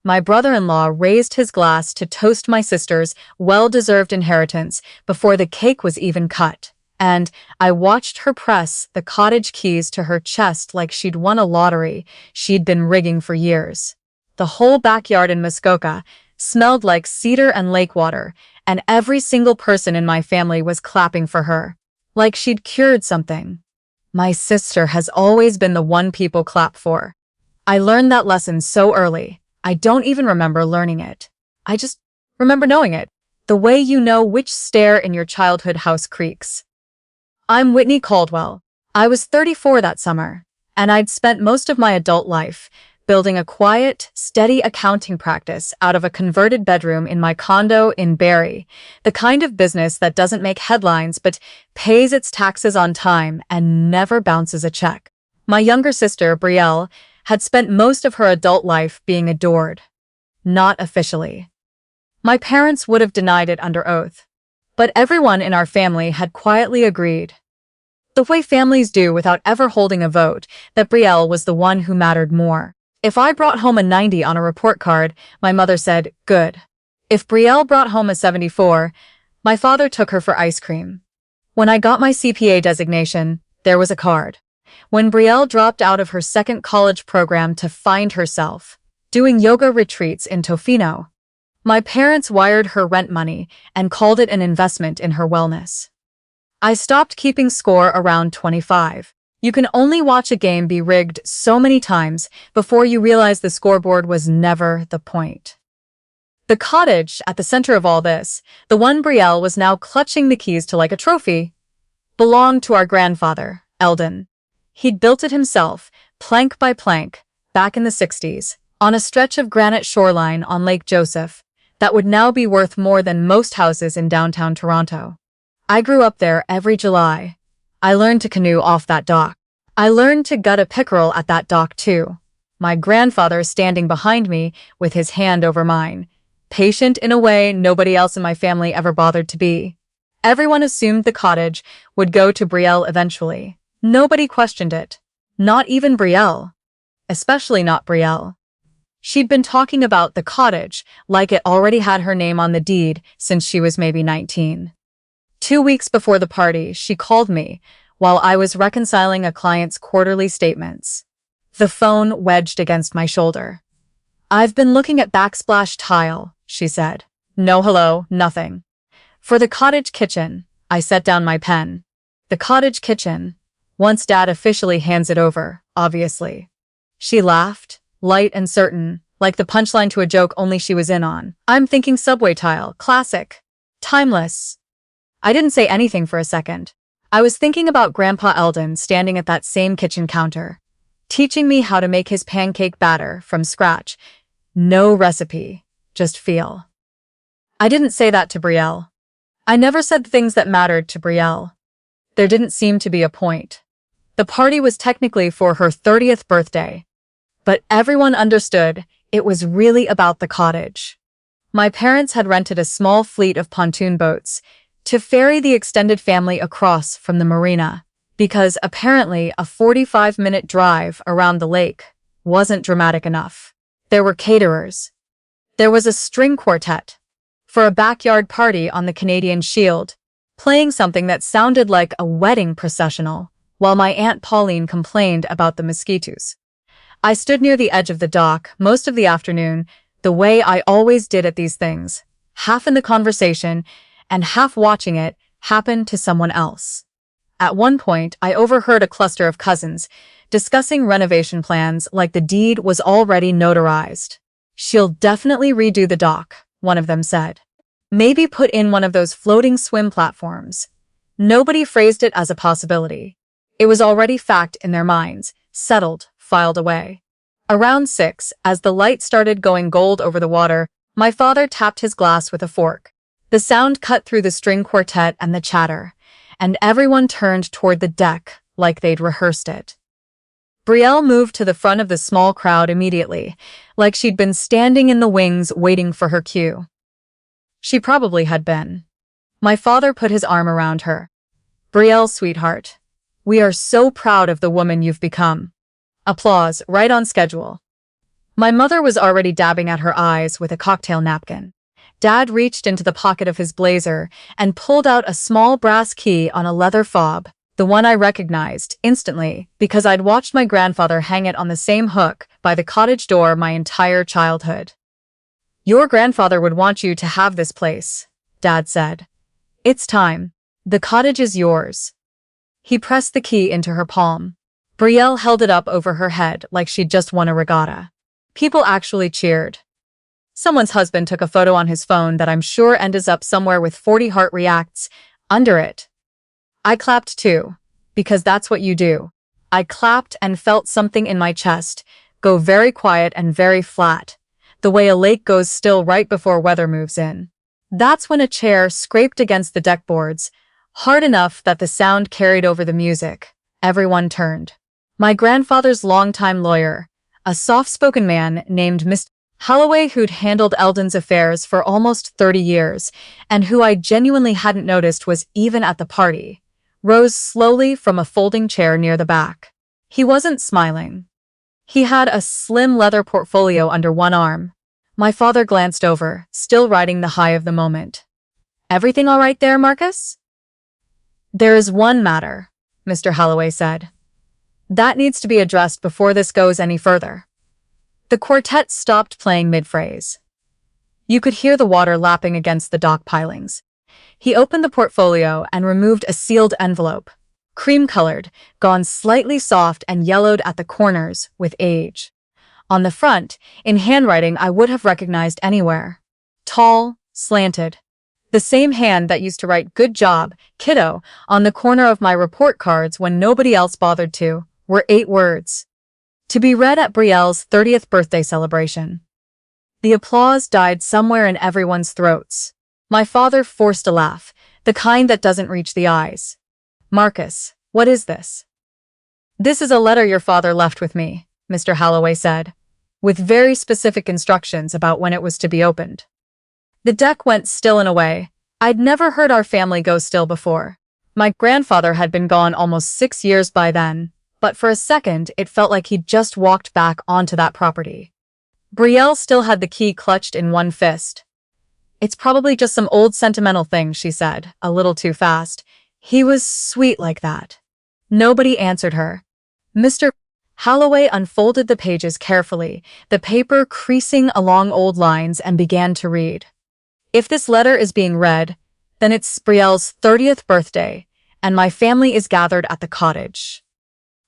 My brother-in-law raised his glass to toast my sister's well-deserved inheritance before the cake was even cut, and I watched her press the cottage keys to her chest like she'd won a lottery she'd been rigging for years. The whole backyard in Muskoka smelled like cedar and lake water, and every single person in my family was clapping for her, like she'd cured something. My sister has always been the one people clap for. I learned that lesson so early. I don't even remember learning it. I just remember knowing it, the way you know which stair in your childhood house creaks. I'm Whitney Caldwell. I was 34 that summer, and I'd spent most of my adult life building a quiet, steady accounting practice out of a converted bedroom in my condo in Barrie, the kind of business that doesn't make headlines but pays its taxes on time and never bounces a check. My younger sister, Brielle, had spent most of her adult life being adored. Not officially. My parents would have denied it under oath. But everyone in our family had quietly agreed, the way families do without ever holding a vote, that Brielle was the one who mattered more. If I brought home a 90 on a report card, my mother said, good. If Brielle brought home a 74, my father took her for ice cream. When I got my CPA designation, there was a card. When Brielle dropped out of her second college program to find herself, doing yoga retreats in Tofino, my parents wired her rent money and called it an investment in her wellness. I stopped keeping score around 25. You can only watch a game be rigged so many times before you realize the scoreboard was never the point. The cottage, at the center of all this, the one Brielle was now clutching the keys to like a trophy, belonged to our grandfather, Eldon. He'd built it himself, plank by plank, back in the 60s, on a stretch of granite shoreline on Lake Joseph that would now be worth more than most houses in downtown Toronto. I grew up there every July. I learned to canoe off that dock. I learned to gut a pickerel at that dock too. My grandfather standing behind me with his hand over mine, patient in a way nobody else in my family ever bothered to be. Everyone assumed the cottage would go to Brielle eventually. Nobody questioned it. Not even Brielle. Especially not Brielle. She'd been talking about the cottage like it already had her name on the deed since she was maybe 19. 2 weeks before the party, she called me while I was reconciling a client's quarterly statements. The phone wedged against my shoulder. I've been looking at backsplash tile, she said. No hello, nothing. For the cottage kitchen, I set down my pen. The cottage kitchen. Once Dad officially hands it over, obviously. She laughed, light and certain, like the punchline to a joke only she was in on. I'm thinking subway tile, classic. Timeless. I didn't say anything for a second. I was thinking about Grandpa Eldon standing at that same kitchen counter, teaching me how to make his pancake batter from scratch. No recipe, just feel. I didn't say that to Brielle. I never said things that mattered to Brielle. There didn't seem to be a point. The party was technically for her 30th birthday, but everyone understood it was really about the cottage. My parents had rented a small fleet of pontoon boats to ferry the extended family across from the marina, because apparently a 45-minute drive around the lake wasn't dramatic enough. There were caterers. There was a string quartet for a backyard party on the Canadian Shield, playing something that sounded like a wedding processional, while my Aunt Pauline complained about the mosquitoes. I stood near the edge of the dock most of the afternoon, the way I always did at these things, half in the conversation and half watching it happen to someone else. At one point, I overheard a cluster of cousins discussing renovation plans like the deed was already notarized. She'll definitely redo the dock, one of them said. Maybe put in one of those floating swim platforms. Nobody phrased it as a possibility. It was already fact in their minds, settled, filed away. Around 6, as the light started going gold over the water, my father tapped his glass with a fork. The sound cut through the string quartet and the chatter, and everyone turned toward the deck like they'd rehearsed it. Brielle moved to the front of the small crowd immediately, like she'd been standing in the wings waiting for her cue. She probably had been. My father put his arm around her. Brielle, sweetheart, we are so proud of the woman you've become. Applause, right on schedule. My mother was already dabbing at her eyes with a cocktail napkin. Dad reached into the pocket of his blazer and pulled out a small brass key on a leather fob, the one I recognized instantly because I'd watched my grandfather hang it on the same hook by the cottage door my entire childhood. "Your grandfather would want you to have this place," Dad said. "It's time. The cottage is yours." He pressed the key into her palm. Brielle held it up over her head like she'd just won a regatta. People actually cheered. Someone's husband took a photo on his phone that I'm sure ends up somewhere with 40 heart reacts under it. I clapped too, because that's what you do. I clapped and felt something in my chest go very quiet and very flat, the way a lake goes still right before weather moves in. That's when a chair scraped against the deck boards, hard enough that the sound carried over the music. Everyone turned. My grandfather's longtime lawyer, a soft-spoken man named Mr. Holloway, who'd handled Eldon's affairs for almost 30 years, and who I genuinely hadn't noticed was even at the party, rose slowly from a folding chair near the back. He wasn't smiling. He had a slim leather portfolio under one arm. My father glanced over, still riding the high of the moment. "Everything all right there, Marcus?" "There is one matter," Mr. Holloway said. "That needs to be addressed before this goes any further." The quartet stopped playing mid-phrase. You could hear the water lapping against the dock pilings. He opened the portfolio and removed a sealed envelope, cream-colored, gone slightly soft and yellowed at the corners with age. On the front, in handwriting I would have recognized anywhere. Tall, slanted. The same hand that used to write "Good job, kiddo" on the corner of my report cards when nobody else bothered to, were 8 words. To be read at Brielle's 30th birthday celebration. The applause died somewhere in everyone's throats. My father forced a laugh, the kind that doesn't reach the eyes. "Marcus, what is this?" "This is a letter your father left with me," Mr. Holloway said, with very specific instructions about when it was to be opened. The deck went still in a way. I'd never heard our family go still before. My grandfather had been gone almost 6 years by then, but for a second it felt like he'd just walked back onto that property. Brielle still had the key clutched in one fist. "It's probably just some old sentimental thing," she said, a little too fast. "He was sweet like that." Nobody answered her. Mr. Holloway unfolded the pages carefully, the paper creasing along old lines, and began to read. "If this letter is being read, then it's Brielle's 30th birthday, and my family is gathered at the cottage."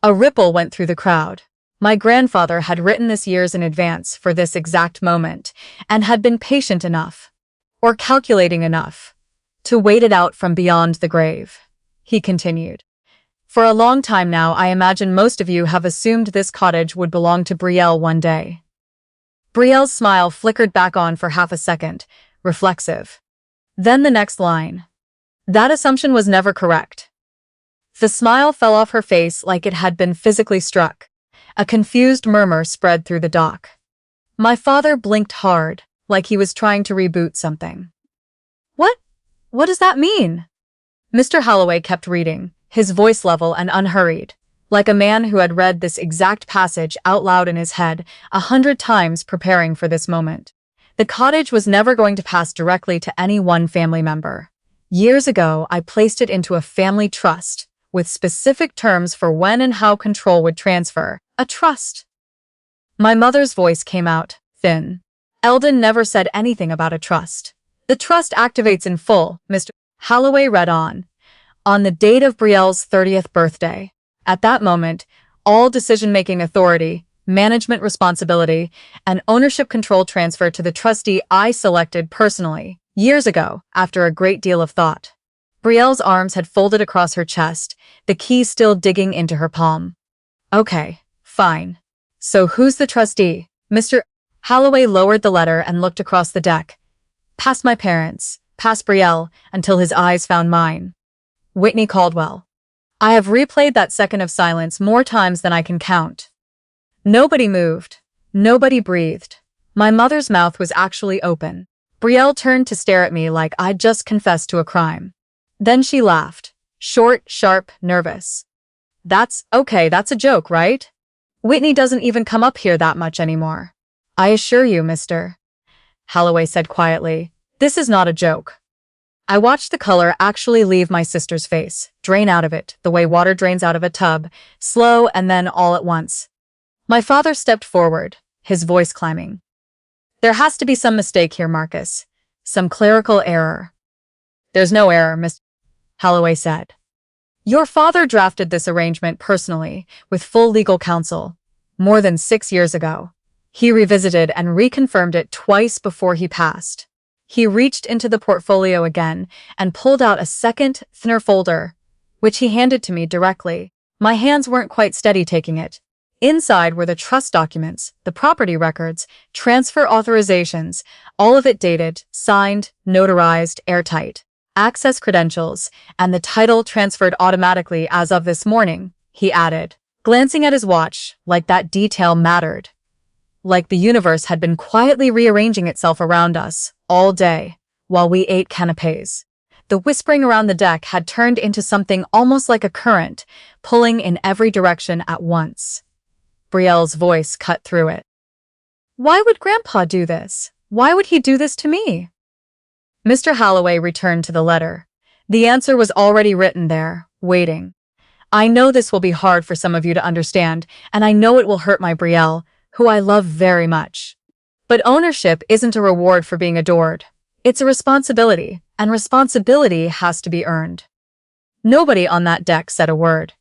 A ripple went through the crowd. My grandfather had written this years in advance for this exact moment, and had been patient enough, or calculating enough, to wait it out from beyond the grave. He continued. "For a long time now, I imagine most of you have assumed this cottage would belong to Brielle one day." Brielle's smile flickered back on for half a second, reflexive. Then the next line. "That assumption was never correct." The smile fell off her face like it had been physically struck. A confused murmur spread through the dock. My father blinked hard, like he was trying to reboot something. What does that mean?" Mr. Holloway kept reading, his voice level and unhurried, like a man who had read this exact passage out loud in his head 100 times preparing for this moment. "The cottage was never going to pass directly to any one family member. Years ago, I placed it into a family trust, with specific terms for when and how control would transfer. A trust." My mother's voice came out, thin. "Eldon never said anything about a trust. The trust activates in full," Mr. Holloway read on the date of Brielle's 30th birthday. At that moment, all decision-making authority, management responsibility, and ownership control transfer to the trustee I selected personally, years ago, after a great deal of thought." Brielle's arms had folded across her chest, the key still digging into her palm. "Okay, fine. So who's the trustee?" Mr. Holloway lowered the letter and looked across the deck. "Past my parents, past Brielle, until his eyes found mine. Whitney Caldwell." I have replayed that second of silence more times than I can count. Nobody moved. Nobody breathed. My mother's mouth was actually open. Brielle turned to stare at me like I'd just confessed to a crime. Then she laughed. Short, sharp, nervous. That's a joke, right? Whitney doesn't even come up here that much anymore." I assure you, Mr. Holloway said quietly, this is not a joke. I watched the color actually leave my sister's face, drain out of it, the way water drains out of a tub, slow and then all at once. My father stepped forward, his voice climbing. There has to be some mistake here, Marcus. Some clerical error. There's no error, Mr. Holloway said. Your father drafted this arrangement personally, with full legal counsel, more than 6 years ago. He revisited and reconfirmed it twice before he passed. He reached into the portfolio again and pulled out a second, thinner folder, which he handed to me directly. My hands weren't quite steady taking it. Inside were the trust documents, the property records, transfer authorizations, all of it dated, signed, notarized, airtight. Access credentials, and the title transferred automatically as of this morning, he added, glancing at his watch, like that detail mattered. Like the universe had been quietly rearranging itself around us, all day, while we ate canapés. The whispering around the deck had turned into something almost like a current, pulling in every direction at once. Brielle's voice cut through it. Why would Grandpa do this? Why would he do this to me? Mr. Holloway returned to the letter. The answer was already written there, waiting. I know this will be hard for some of you to understand, and I know it will hurt my Brielle, who I love very much. But ownership isn't a reward for being adored. It's a responsibility, and responsibility has to be earned. Nobody on that deck said a word.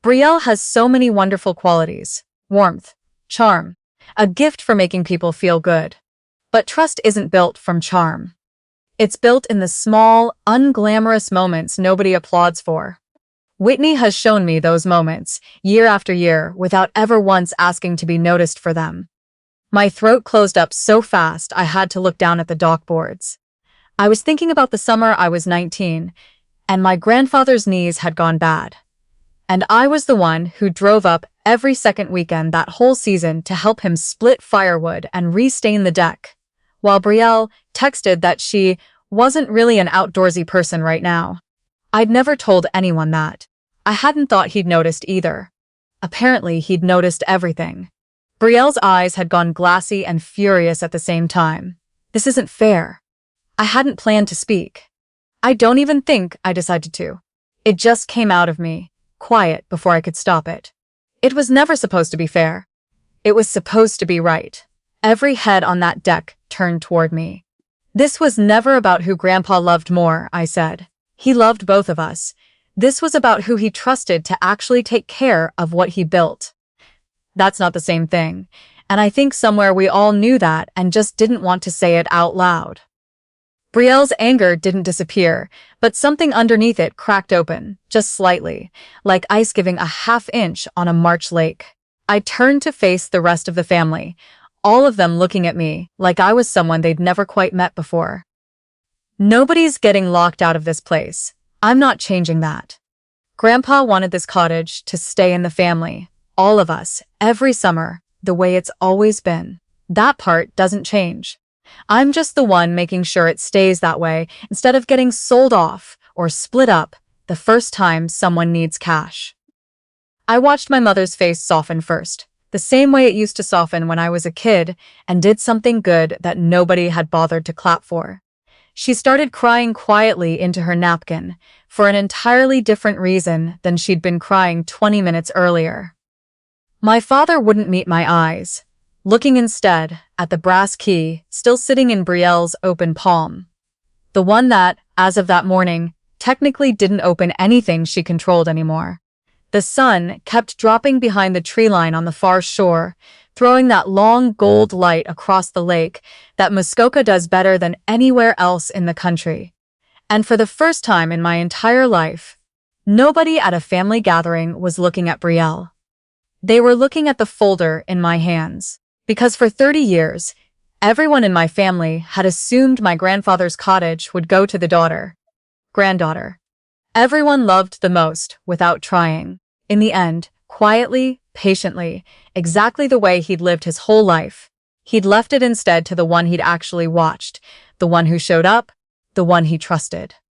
Brielle has so many wonderful qualities. Warmth, charm, a gift for making people feel good. But trust isn't built from charm. It's built in the small, unglamorous moments nobody applauds for. Whitney has shown me those moments, year after year, without ever once asking to be noticed for them. My throat closed up so fast I had to look down at the dockboards. I was thinking about the summer I was 19, and my grandfather's knees had gone bad. And I was the one who drove up every second weekend that whole season to help him split firewood and restain the deck, while Brielle texted that she wasn't really an outdoorsy person right now. I'd never told anyone that. I hadn't thought he'd noticed either. Apparently, he'd noticed everything. Brielle's eyes had gone glassy and furious at the same time. This isn't fair. I hadn't planned to speak. I don't even think I decided to. It just came out of me, quiet before I could stop it. It was never supposed to be fair. It was supposed to be right. Every head on that deck turned toward me. This was never about who Grandpa loved more, I said. He loved both of us. This was about who he trusted to actually take care of what he built. That's not the same thing, and I think somewhere we all knew that and just didn't want to say it out loud. Brielle's anger didn't disappear, but something underneath it cracked open, just slightly, like ice giving a half-inch on a March lake. I turned to face the rest of the family, all of them looking at me like I was someone they'd never quite met before. Nobody's getting locked out of this place. I'm not changing that. Grandpa wanted this cottage to stay in the family, all of us, every summer, the way it's always been. That part doesn't change. I'm just the one making sure it stays that way instead of getting sold off or split up the first time someone needs cash. I watched my mother's face soften first, the same way it used to soften when I was a kid and did something good that nobody had bothered to clap for. She started crying quietly into her napkin for an entirely different reason than she'd been crying 20 minutes earlier. My father wouldn't meet my eyes, looking instead at the brass key still sitting in Brielle's open palm. The one that, as of that morning, technically didn't open anything she controlled anymore. The sun kept dropping behind the tree line on the far shore, throwing that long gold light across the lake that Muskoka does better than anywhere else in the country. And for the first time in my entire life, nobody at a family gathering was looking at Brielle. They were looking at the folder in my hands. Because for 30 years, everyone in my family had assumed my grandfather's cottage would go to the granddaughter. Everyone loved the most without trying. In the end, quietly, patiently, exactly the way he'd lived his whole life. He'd left it instead to the one he'd actually watched, the one who showed up, the one he trusted.